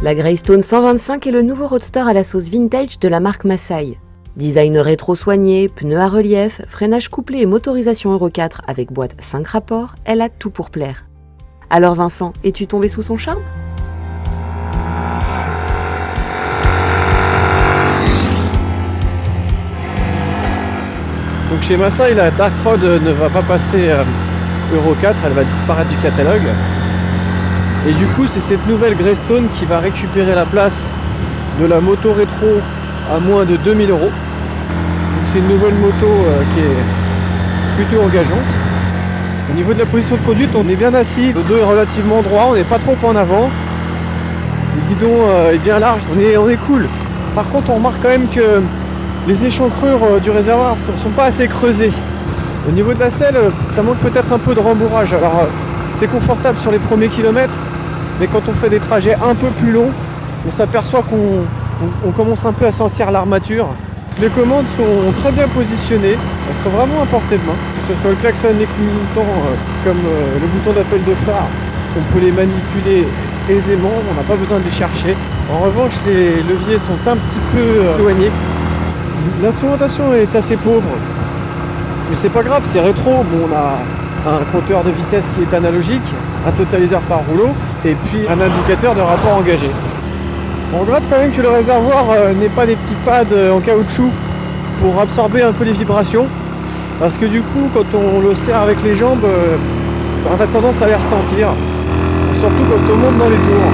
La Greystone 125 est le nouveau roadster à la sauce vintage de la marque Massey. Design rétro soigné, pneus à relief, freinage couplé et motorisation Euro 4 avec boîte 5 rapports, elle a tout pour plaire. Alors Vincent, es-tu tombé sous son charme ? Donc chez Massey, la Dark Road ne va pas passer Euro 4, elle va disparaître du catalogue. Et du coup, c'est cette nouvelle Greystone qui va récupérer la place de la moto rétro à moins de 2000 €. Donc c'est une nouvelle moto qui est plutôt engageante. Au niveau de la position de conduite, on est bien assis, le dos est relativement droit, on n'est pas trop en avant. Le guidon est bien large, on est cool. Par contre, on remarque quand même que les échancrures du réservoir ne sont pas assez creusées. Au niveau de la selle, ça manque peut-être un peu de rembourrage. Alors c'est confortable sur les premiers kilomètres, mais quand on fait des trajets un peu plus longs, on s'aperçoit qu'on commence un peu à sentir l'armature. Les commandes sont très bien positionnées, elles sont vraiment à portée de main. Que ce soit le klaxon, les clignotants, comme le bouton d'appel de phare, on peut les manipuler aisément, on n'a pas besoin de les chercher. En revanche, les leviers sont un petit peu éloignés. L'instrumentation est assez pauvre, mais c'est pas grave, c'est rétro. Bon, on a un compteur de vitesse qui est analogique, un totaliseur par rouleau, et puis un indicateur de rapport engagé. On regrette quand même que le réservoir n'ait pas des petits pads en caoutchouc pour absorber un peu les vibrations, parce que du coup, quand on le serre avec les jambes, on a tendance à les ressentir, surtout quand on monte dans les tours.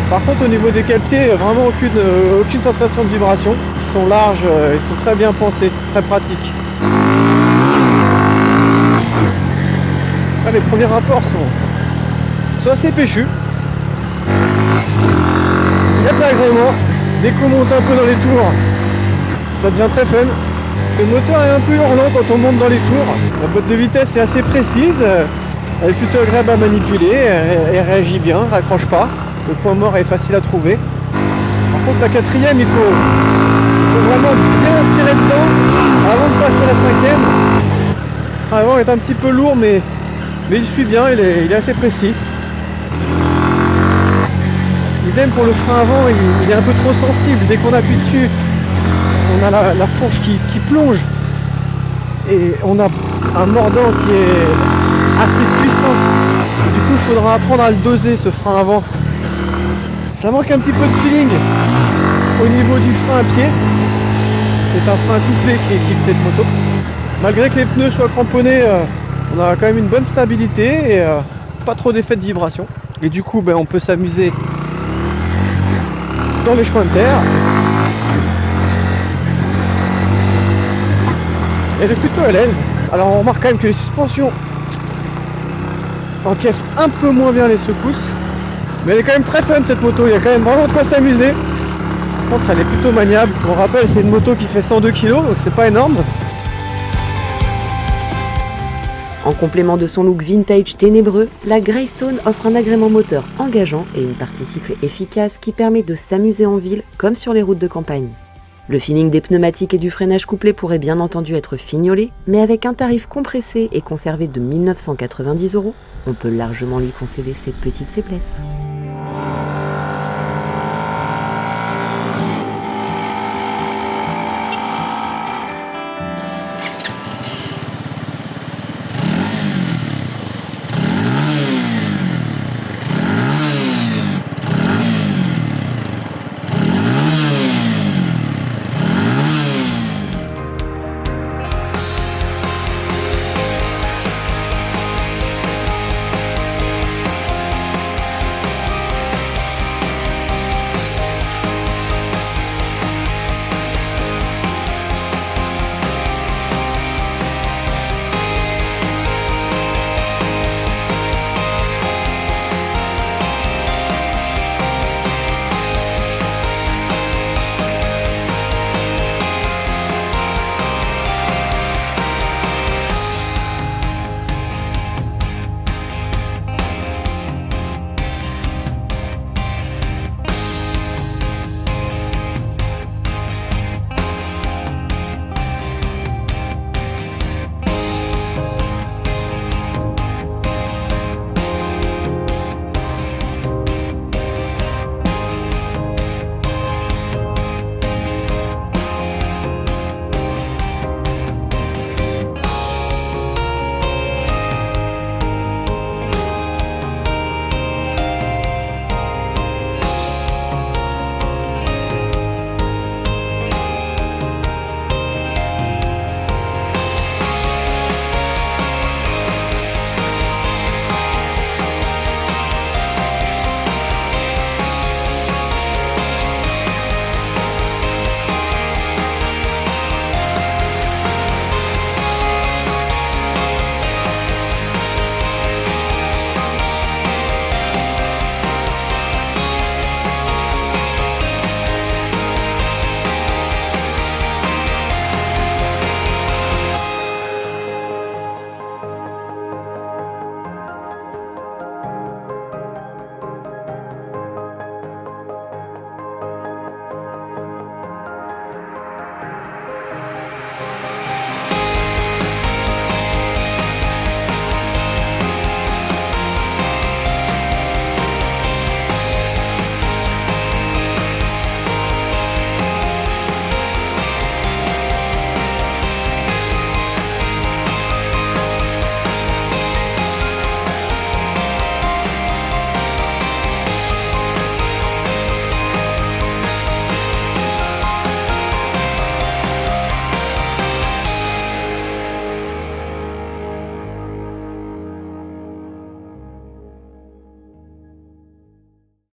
Par contre, au niveau des cale-pieds, vraiment aucune sensation de vibration. Ils sont larges, ils sont très bien pensés, très pratiques. Là, les premiers rapports sont assez péchus. Il y a de l'agrément. Dès qu'on monte un peu dans les tours, ça devient très fun. Le moteur est un peu hurlant quand on monte dans les tours. La boîte de vitesse est assez précise. Elle est plutôt agréable à manipuler. Elle réagit bien, elle raccroche pas. Le point mort est facile à trouver. Par contre, la quatrième, il faut vraiment bien tirer dedans avant de passer la cinquième. Le frein avant est un petit peu lourd, mais il suit bien, il est assez précis. Idem pour le frein avant, il est un peu trop sensible. Dès qu'on appuie dessus, on a la fourche qui plonge. Et on a un mordant qui est assez puissant. Du coup, il faudra apprendre à le doser, ce frein avant. Ça manque un petit peu de feeling au niveau du frein à pied. C'est un frein couplé qui équipe cette moto. Malgré que les pneus soient cramponnés, on a quand même une bonne stabilité et pas trop d'effet de vibration. Et du coup, on peut s'amuser dans les chemins de terre. Elle est plutôt à l'aise. Alors on remarque quand même que les suspensions encaissent un peu moins bien les secousses. Mais elle est quand même très fun cette moto, il y a quand même vraiment de quoi s'amuser. Par contre elle est plutôt maniable. On rappelle, c'est une moto qui fait 102 kg, donc c'est pas énorme. En complément de son look vintage ténébreux, la Greystone offre un agrément moteur engageant et une partie cycle efficace qui permet de s'amuser en ville comme sur les routes de campagne. Le feeling des pneumatiques et du freinage couplé pourrait bien entendu être fignolé, mais avec un tarif compressé et conservé de 1 990 €, on peut largement lui concéder cette petite faiblesse.